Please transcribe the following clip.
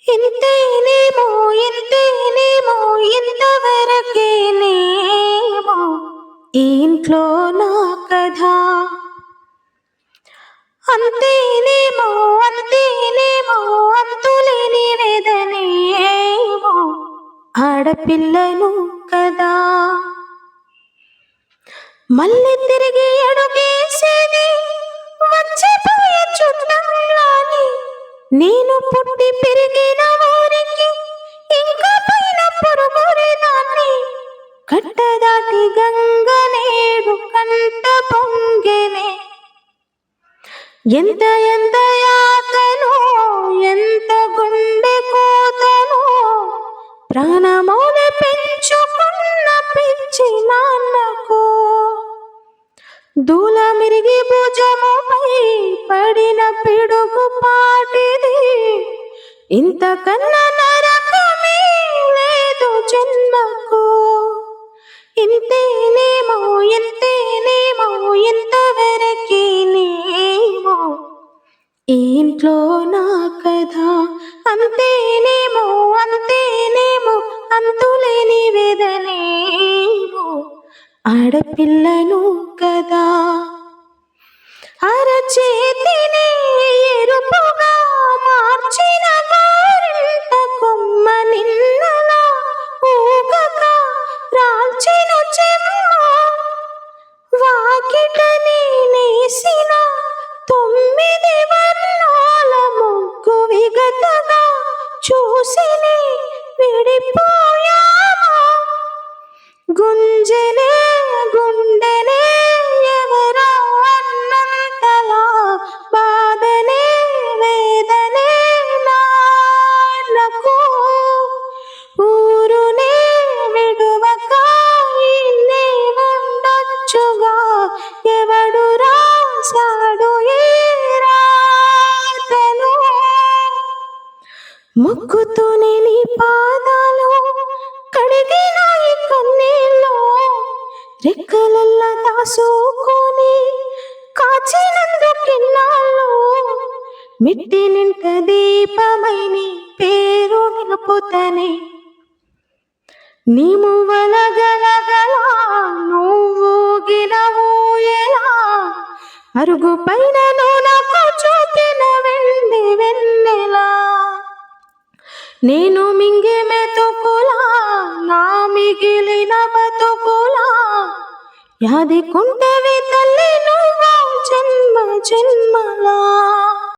ఇంతేనేమో ఇంతేనేమో ఇంతవరకేనేమో ఈ ఇంట్లో నా కథ. అంతేనేమో అంతేనేమో అంతులేని వేదనేమో ఆడపిల్లను కదా. మళ్ళీ తిరిగి అడుగేసేది మర్చిపోయే చుట్టంలాని నేను పుట్టి పెరిగిన ఊరికి ఇంకా పైన పొరుగురిదాన్ని. కట్టదాటి గంగనేడు కంట పొంగెనే. ఎంత ఎంత యాతనో ఎంత గుండె కోతనో ప్రాణమౌన పెంచుకున్న పిచ్చి నాన్నకు. దూల మిరిగి భుజముపై పడిన పిడుగు పాటిది. ఇంతకన్నా నరకమే లేదు జన్మకు. ఇంతేనేమో ఇంతేనేమో ఇంతవరకేనేమో ఈ ఇంట్లో నా కథ. అంతేనేమో అంతేనేమో అంతులేని వేదనేమో ఆడపిల్లను కదా. అరచేతిని ఎరుపుగా మార్చిన గోరింట కొమ్మ నిన్నలా ఊగక రాల్చిన చెమ్మ. వాకిటని నేసిన 9 వర్ణాల ముగ్గు విగతగా చూసిని విడిపోయామా. గుంజెనే గుండెనే ఎవరో అన్నంతలా బాధనే వేదనే నాన్నకు. ఊరునే విడువక ఇన్నే ఉండొచ్చుగా ఎవడు రాసాడు ఈ రాతను. మొక్కుతూనే నీ పాదాలు కడిగిన ఈ కన్నీళ్ళు రెక్కలల్లా దాసుకొని కాచినందుకిన్నాళ్ళు. మిట్టి నింట దీపమై నీ పేరు నిలుపుతనే. నీ మువ్వల గలగల నువ్వు గినవు ఎలా అరుగు పైన నాకు చూపిన వెండి వెన్నెలా. నేను మింగే మెతుకులా నా మిగిలిన బతుకులా యాదికుంటవి తల్లి నువ్వు జన్మ జన్మలా.